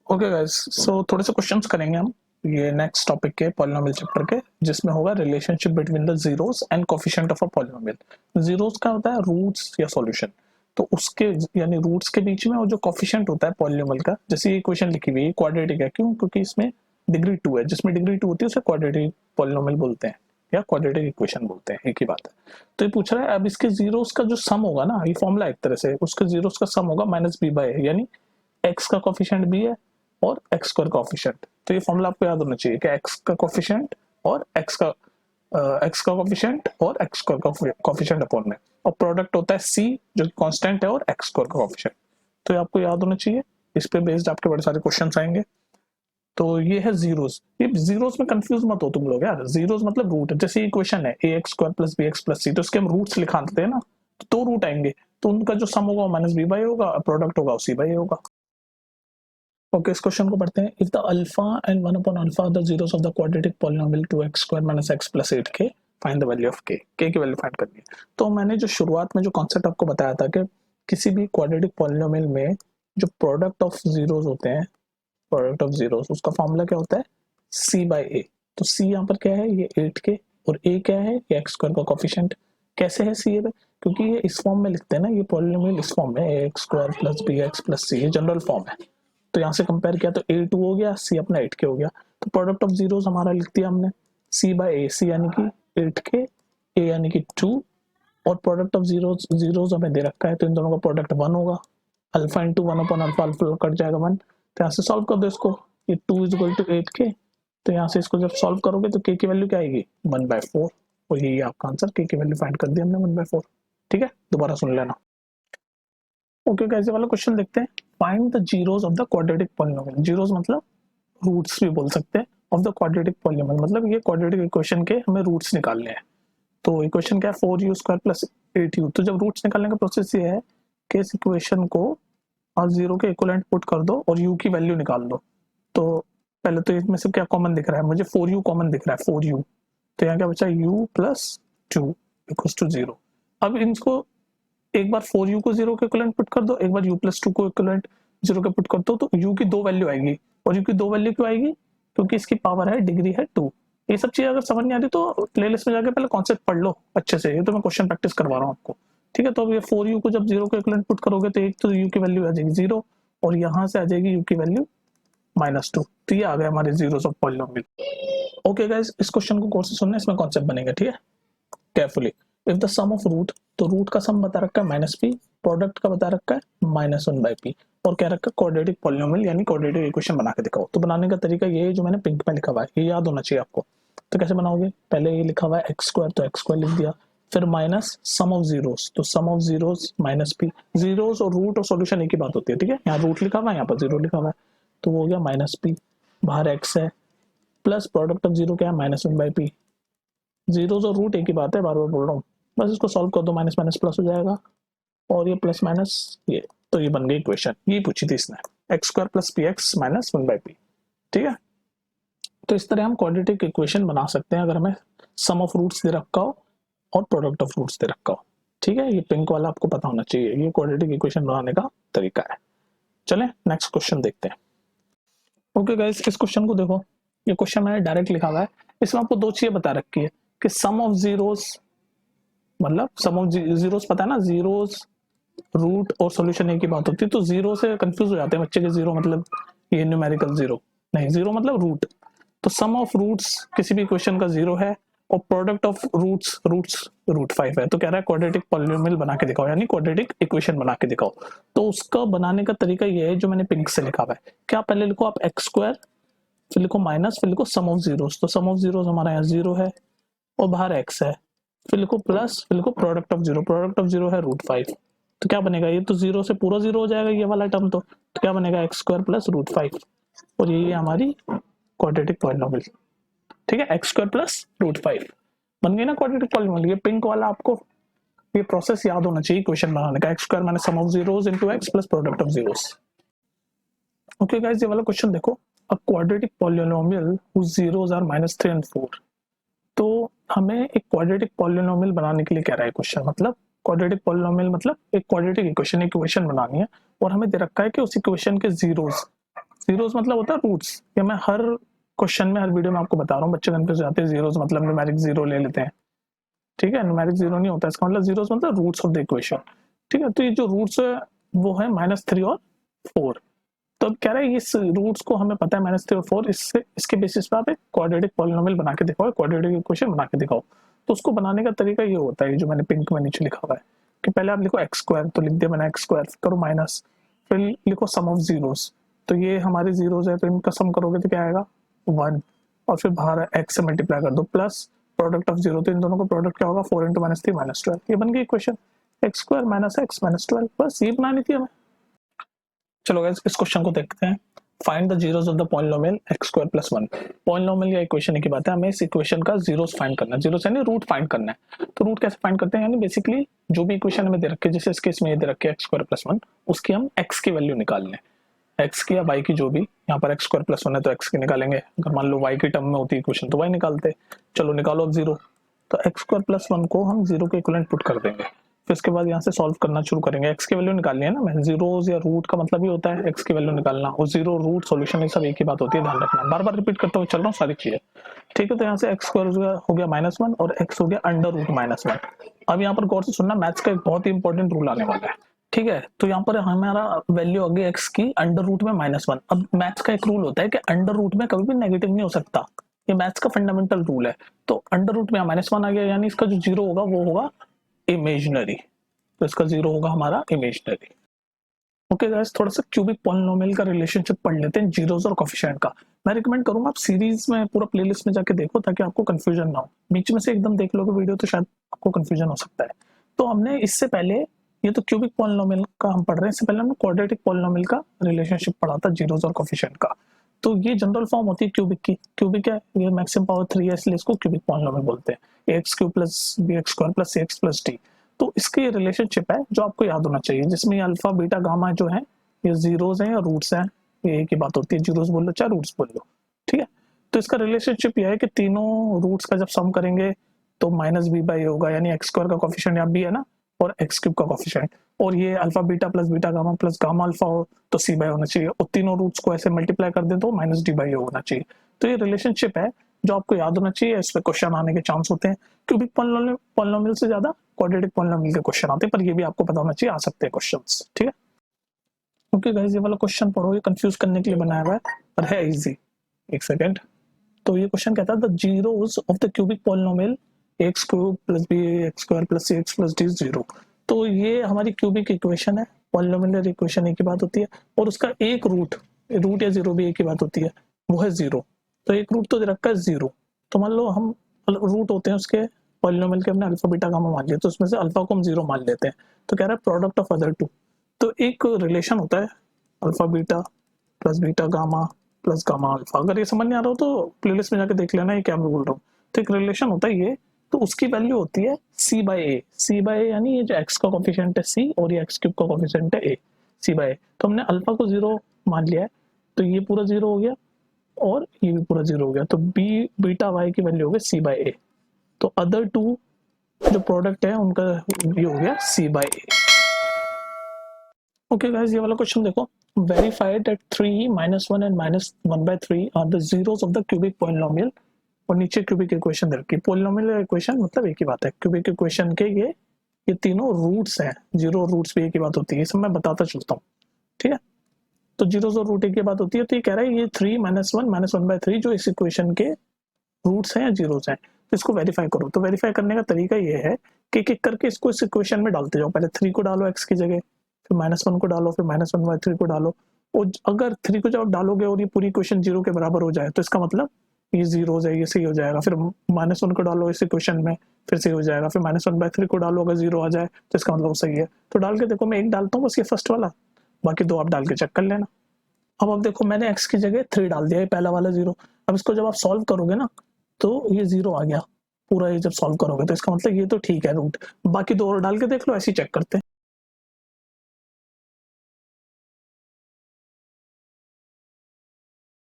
Okay guys, सो थोड़े से questions करेंगे हम ये नेक्स्ट टॉपिक के पॉलिनोमियल चैप्टर के, जिसमें होगा relationship between the zeros and coefficient of a polynomial. Zeros का होता है रूट्स या सॉल्यूशन, तो उसके यानी रूट्स के बीच में और जो कोफिशिएंट होता है पॉलिनोमियल का, जैसे ये इक्वेशन लिखी हुई है क्वाड्रेटिक है, क्यों? क्योंकि इसमें डिग्री 2 है, जिसमें डिग्री 2 होती है उसे क्वाड्रेटिक पॉलिनोमियल बोलते हैं या क्वाड्रेटिक इक्वेशन बोलते हैं, एक ही बात है। तो ये पूछ रहा है अब इसके जीरोस का जो सम होगा ना, ये फॉर्मूला एक तरह से उसके जीरोस का सम होगा माइनस बी बाय, यानी एक्स का कोफिशिएंट बी है और एक्स स्क्वायर कोफिशिएंट। तो ये फॉर्मूला आपको याद होना चाहिए कि एक्स का कोफिशिएंट और एक्स का कोफिशिएंट और एक्स स्क्वायर का कोफिशिएंट अपॉन में, और प्रोडक्ट होता है सी जो कांस्टेंट है और एक्स स्क्वायर का कोफिशिएंट। तो ये आपको याद होना चाहिए, इस पे बेस्ड आपके बड़े सारे क्वेश्चंस आएंगे। तो ये है जीरोस। ये जीरोस में कंफ्यूज मत हो तुम लोग यार, जीरोस मतलब रूट। जैसे इक्वेशन है a x square plus b x plus c, तो इसके हम रूट्स लिखाते हैं ना, तो रूट आएंगे, तो उनका जो सम होगा माइनस बी बाई होगा, प्रोडक्ट होगा सी बाई होगा। ओके, इस क्वेश्चन को पढ़ते हैं। If the alpha and 1 upon alpha are the zeros of the quadratic polynomial 2x square minus x plus 8k, find the value of k। k की value find करनी है। तो मैंने जो शुरुआत में जो कॉन्सेप्ट आपको बताया था कि किसी भी क्वाड्रेटिक पॉलिनोमियल में जो प्रोडक्ट ऑफ जीरोस होते हैं, प्रोडक्ट ऑफ जीरोस, उसका फॉर्मूला क्या होता है? c by a। तो c यहाँ पर क्या है? ये 8k, और a क्या है? ये x स्क्वायर का कोफिशिएंट। कैसे है c पे? क्योंकि ये इस फॉर्म में लिखते हैं ना, ये पॉलिनोमियल इस फॉर्म में ax square plus bx plus c, ये जनरल फॉर्म है। तो यहाँ से कंपेयर किया तो a2 हो गया, c अपना 8k हो गया। तो प्रोडक्ट ऑफ जीरोस हमारा लिख दिया हमने c बाई a, c यानी कि 8k, a यानी कि 2, और प्रोडक्ट ऑफ जीरोस, जीरोस हमें दे रखा है तो इन दोनों का प्रोडक्ट 1 होगा। Alpha into 1 upon alpha, alpha cut जाएगा 1। तो यहाँ से सॉल्व कर दो इसको, ये 2 इज इक्वल टू 8k। तो यहाँ से इसको जब सॉल्व करोगे तो k की वैल्यू क्या आएगी? 1/4। और यही आपका आंसर, k की वैल्यू फाइंड कर दी हमने 1/4। ठीक है, दोबारा सुन लेना। ओके गाइस, ये वाला क्वेश्चन देखते हैं। Find the zeros of the quadratic polynomial. Zeros मतलब रूट्स भी बोल सकते हैं, ऑफ द क्वाड्रेटिक पॉलिनोमियल मतलब ये क्वाड्रेटिक इक्वेशन के हमें रूट्स निकालने हैं। तो इक्वेशन क्या है? 4u square plus 8u। तो जब रूट्स निकालने का प्रोसेस ये है कि इस इक्वेशन को और जीरो के इक्विवेलेंट पुट कर दो और u की वैल्यू निकाल दो। तो पहले तो इसमें से क्या कॉमन दिख रहा है? मुझे 4u कॉमन दिख रहा है, 4u। तो यहाँ क्या बचा? u plus 2 equals to 0। अब इनको एक बार 4u को 0 के इक्विवेलेंट पुट कर दो, एक बार u प्लस 2 को इक्विवेलेंट 0 के पुट कर दो, तो u की 2 वैल्यू आएगी। और u की 2 वैल्यू क्यों आएगी? क्योंकि इसकी पावर है, डिग्री है 2। ये सब चीजें अगर समझ नहीं आती तो प्लेलिस्ट में जाके पहले कॉन्सेप्ट पढ़ लो अच्छे से, ये तो मैं क्वेश्चन प्रैक्टिस करवा रहा हूँ आपको। ठीक है, तो अब ये 4u को जब 0 के इक्विवेलेंट पुट करोगे तो एक तो u की वैल्यू आ जाएगी 0, और यहाँ से आ जाएगी u की वैल्यू -2। तो ये आ गए हमारे zeros of polynomial. Okay guys, इस क्वेश्चन को गौर से सुनना, इसमें कॉन्सेप्ट बनेगा, ठीक है, carefully. If the sum of root, तो रूट का सम बता रखा है -p, प्रोडक्ट का बता रखा है -1/p, और क्या रखा है? क्वाड्रेटिक पॉलिनोमियल यानी क्वाड्रेटिक इक्वेशन बना के दिखाओ। तो बनाने का तरीका ये है जो मैंने पिंक में लिखा हुआ है, ये याद होना चाहिए आपको। तो कैसे बनाओगे? पहले ये लिखा हुआ है एक्स स्क्वायर, तो एक्स स्क्वायर लिख दिया, फिर माइनस सम ऑफ जीरोस, तो सम ऑफ जीरोस -p। जीरोस और रूट और सॉल्यूशन एक ही बात होती है, ठीक है। यहाँ रूट लिखा हुआ है, यहाँ पर जीरो लिखा हुआ है, तो वो हो गया -p, बाहर एक्स है, प्लस प्रोडक्ट ऑफ जीरो क्या है? -1/p। जीरोस और रूट एक ही बात है, बार बार बोल रहा हूँ। बस इसको सॉल्व कर दो, माइनस माइनस प्लस हो जाएगा, और ये प्लस माइनस ये, तो ये बन गई इक्वेशन। ये पूछी थी इसने, x square plus P x minus 1/p। ठीक है, तो इस तरह हम क्वाड्रेटिक इक्वेशन बना सकते हैं अगर हमें सम ऑफ रूट्स दे रखा हो और प्रोडक्ट ऑफ रूट्स दे रखा हो। ठीक है, ये पिंक वाला आपको पता होना चाहिए, ये क्वाड्रेटिक इक्वेशन बनाने का तरीका है। चलें नेक्स्ट क्वेश्चन देखते हैं। ओके गाइस, इस क्वेश्चन को देखो, ये क्वेश्चन मैंने डायरेक्ट लिखा हुआ है। इसमें आपको दो चीजें बता रखी है कि सम ऑफ जीरोस, मतलब सम ऑफ जीरोस पता है ना, जीरोस रूट और सॉल्यूशन एक ही बात होती है। तो जीरो से कंफ्यूज हो जाते हैं बच्चे के, जीरो मतलब ये न्यूमेरिकल जीरो नहीं, जीरो मतलब रूट। तो सम ऑफ रूट्स किसी भी इक्वेशन का जीरो है, और प्रोडक्ट ऑफ रूट्स रूट 5 है। तो कह रहा है क्वाड्रेटिक पॉलिनोमियल बना के दिखाओ, यानी क्वाड्रेटिक इक्वेशन बना के दिखाओ। तो उसका बनाने का तरीका ये है जो मैंने पिंक से लिखा हुआ है। क्या? पहले लिखो आप एक्स स्क्वायर, फिर लिखो माइनस, फिर लिखो सम ऑफ जीरोस। तो सम ऑफ जीरोस हमारा यहाँ जीरो है और बाहर एक्स है, फिर लिखो प्लस, फिर लिखो product of zero. Product of zero है √5। तो क्या बनेगा? ये तो जीरो से पूरा जीरो हो जाएगा ये वाला टर्म। तो क्या बनेगा? एक्स स्क्वायर प्लस √5, और यही है हमारी क्वाड्रेटिक पॉलिनोमियल। ठीक है, एक्स स्क्वायर प्लस √5 बन गई ना क्वाड्रेटिक पॉलिनोमियल। ये पिंक वाला आपको ये प्रोसेस याद होना चाहिए क्वेश्चन बनाने का, x square minus sum of zeros into x plus product of zeros. Okay guys, ये वाला क्वेश्चन देखो, a quadratic polynomial whose zeros are -3 and 4। तो हमें एक क्वाड्रेटिक पॉलिनोमियल बनाने के लिए कह रहा है क्वेश्चन, मतलब क्वाड्रेटिक पॉलिनोमियल मतलब एक क्वाड्रेटिक इक्वेशन बनानी है, और हमें दे रखा है कि उस इक्वेशन के जीरोस जीरोस मतलब होता है रूट्स। ये मैं हर क्वेश्चन में, हर वीडियो में आपको बता रहा हूँ, बच्चे कंफ्यूज जाते हैं। जीरोस मतलब न्यूमेरिक जीरो ले लेते हैं, ठीक है, न्यूमेरिक जीरो नहीं होता, इसका मतलब जीरोस मतलब रूट्स ऑफ द इक्वेशन, ठीक है। तो ये जो रूट्स है वो है -3 और 4। तो अब कह रहा है इस रूट्स को हमें पता है -3 और 4, इससे इसके बेसिस पे आप एक क्वाड्रेटिक पॉलिनोमियल बना के दिखाओ, क्वाड्रेटिक इक्वेशन बना के दिखाओ। तो उसको बनाने का तरीका ये होता है, जो मैंने पिंक में नीचे लिखा हुआ है, कि पहले आप लिखो एक्स स्क्वायर, तो लिख दिया मैंने एक्स स्क्वायर, करो माइनस, फिर लिखो सम ऑफ जीरोस, तो ये हमारे जीरोस है, तो इनका सम करोगे तो क्या आएगा 1, और फिर बाहर एक्स से मल्टीप्लाई कर दो, प्लस प्रोडक्ट ऑफ जीरो, तो इन दोनों का प्रोडक्ट क्या होगा 4 × -3 -12। ये बन गई equation, x square minus x minus 12, बस ये बनानी थी हमें। चलो गाइस इस क्वेश्चन को देखते हैं। Find the zeros of the polynomial x square plus 1। Polynomial या इक्वेशन की बात है, हमें इस इक्वेशन का जीरोस फाइंड करना है। जीरोस यानी रूट फाइंड करना है। तो रूट कैसे फाइंड करते हैं, यानी बेसिकली जो भी इक्वेशन हमें दे रखी है, जैसे इस केस में ये दे रखी है x स्क्वायर प्लस 1, उसकी हम x की वैल्यू निकालनी है, x की या y की, जो भी, यहाँ पर x स्क्वायर प्लस 1 है तो x की निकालेंगे, अगर मान लो y की टर्म में होती इक्वेशन तो y निकालते। चलो निकालो अब जीरो, तो x स्क्वायर प्लस 1 को हम जीरो के इक्विवेलेंट पुट कर देंगे, फिर उसके बाद यहाँ से सॉल्व करना शुरू करेंगे। x की वैल्यू निकालनी है ना, मैं जीरोस या रूट का मतलब ही होता है x की वैल्यू निकालना, और जीरो रूट सॉल्यूशन ये सब एक ही बात होती है, ध्यान रखना, बार बार रिपीट करते हुए चल रहा हूँ सारी चीजें, ठीक है। तो यहाँ से x स्क्वायर हो गया -1 और x हो गया √-1। अब यहाँ पर गौर से सुनना, मैथ्स का एक बहुत ही इंपॉर्टेंट रूल आने वाला है, ठीक है। तो यहाँ पर हमारा वैल्यू आ गई x की √में -1। अब मैथ्स का एक रूल होता है कि अंडर रूट में कभी भी नेगेटिव नहीं हो सकता, ये मैथ्स का फंडामेंटल रूल है। तो अंडर रूट में -1 आ गया, यानी इसका जो जीरो होगा वो होगा इमेजिनरी, तो इसका जीरो होगा हमारा इमेजिनरी। ओके गाइस, थोड़ा सा क्यूबिक पॉलिनोमियल का रिलेशनशिप पढ़ लेते हैं जीरोस और कोफिशिएंट का। मैं रिकमेंड करूंगा आप सीरीज में पूरा प्लेलिस्ट में जाके देखो, ताकि आपको कंफ्यूजन ना हो। बीच में से एकदम देख लोगे वीडियो तो शायद आपको कंफ्यूजन हो सकता है। तो हमने इससे पहले, ये तो क्यूबिक पॉलिनोमियल का हम पढ़ रहे हैं, इससे पहले हमने क्वाड्रेटिक पॉलिनोमियल का रिलेशनशिप पढ़ा था जीरोस और कोफिशिएंट का। तो ये जनरल फॉर्म होती है क्यूबिक की। क्यूबिक है, ये मैक्सिमम पावर 3 है, इसलिए इसको क्यूबिक पॉलिनोमियल बोलते हैं। ax³ + bx² + cx + d। तो इसके ये रिलेशनशिप है जो आपको याद होना चाहिए, जिसमें अल्फा बीटा गामा जो है ये जीरोस हैं या रूट्स हैं, ये एक ही बात होती है, जीरोस बोल लो चाहे रूट्स बोल लो, ठीक है। तो इसका रिलेशनशिप ये है कि तीनों रूट्स का जब सम करेंगे तो -b/a होगा, यानी x² का कोफिशिएंट यहाँ b है ना, और x³ का कोफिशिएंट, और ये alpha beta + beta gamma + gamma alpha हो तो c/a होना चाहिए, और तीनों रूट्स को ऐसे मल्टीप्लाई कर दे तो -d/a होना चाहिए। तो ये रिलेशनशिप है जो आपको याद होना चाहिए, इस पे क्वेश्चन आने के चांस होते हैं। क्यूबिक पॉलिनोमियल से ज्यादा क्वाड्रेटिक पॉलिनोमियल के क्वेश्चन आते हैं, पर ये भी आपको पता होना चाहिए, आ सकते हैं क्वेश्चंस, ठीक है। ओके गाइस, ये वाला क्वेश्चन पढ़ो, ये कंफ्यूज करने के लिए बनाया हुआ है, पर है इजी। एक सेकंड। तो ये क्वेश्चन कहता है the zeros of the cubic polynomial x³ + bx² + cx + d 0। तो ये हमारी क्यूबिक इक्वेशन है, पॉलिनोमियल इक्वेशन एक ही बात होती है, और उसका एक रूट या जीरो भी एक ही बात होती है, वो है जीरो। तो एक रूट तो दे रखा है जीरो, तो मान लो हम रूट होते हैं उसके पॉलिनोमियल के, हमने अल्फा बीटा गामा मान लिया, तो उसमें से अल्फा को हम जीरो मान लेते हैं। तो कह रहा है प्रोडक्ट ऑफ अदर टू। तो एक रिलेशन होता है alpha beta + beta gamma + gamma alpha. अगर ये समझ नहीं आ रहा हो तो प्लेलिस्ट में जाके देख लेना ये क्या मैं बोल रहा हूँ। तो एक रिलेशन होता है ये, तो उसकी वैल्यू होती है c/a। c/a यानी ये जो x का कोफिशिएंट है c और ये x³ का कोफिशिएंट है a, c/a। तो हमने अल्फा को जीरो मान लिया है, तो ये पूरा जीरो हो गया और ये भी पूरा जीरो हो गया, तो b बीटा y की वैल्यू हो गई c/a। तो अदर टू जो प्रोडक्ट है उनका ये हो गया c/a। ओके गाइस, ये वाला क्वेश्चन देखो, verify that 3 -1 and -1/3 are the zeros of the cubic polynomial. और नीचे क्यूबिक इक्वेशन दे रखी है। पॉलिनोमियल इक्वेशन मतलब एक ही बात है, क्यूबिक इक्वेशन के ये तीनों रूट्स हैं, जीरो रूट्स भी एक ही बात होती है, ये सब मैं बताता चलता हूँ, ठीक है। तो जीरोस और रूट एक ही बात होती है। तो ये कह रहा है ये 3 -1 -1/3 जो इस इक्वेशन के रूट्स हैं या जीरोस हैं, तो इसको वेरीफाई करो। तो वेरीफाई करने का तरीका ये है कि एक एक करके इसको इस इक्वेशन में डालते जाओ। पहले 3 को डालो x की जगह, फिर -1 को डालो, फिर -1/3 को डालो, और अगर 3 को जब डालोगे और ये पूरी इक्वेशन जीरो के बराबर हो जाए तो इसका मतलब ये जीरोस है, ये सही हो जाएगा। फिर -1 को डालो इस इक्वेशन में, फिर सही हो जाएगा। फिर -1/3 को डालो, अगर जीरो आ जाए तो इसका मतलब सही है। तो डाल के देखो, मैं एक डालता हूँ बस, ये फर्स्ट वाला, बाकी दो आप डाल के चेक कर लेना। अब देखो मैंने x की जगह 3 डाल दिया, ये पहला वाला जीरो। अब इसको जब आप सॉल्व करोगे ना तो ये जीरो आ गया पूरा, ये जब सॉल्व करोगे तो इसका मतलब ये तो ठीक है रूट। बाकी दो और डाल के देख लो, ऐसे ही चेक करते हैं।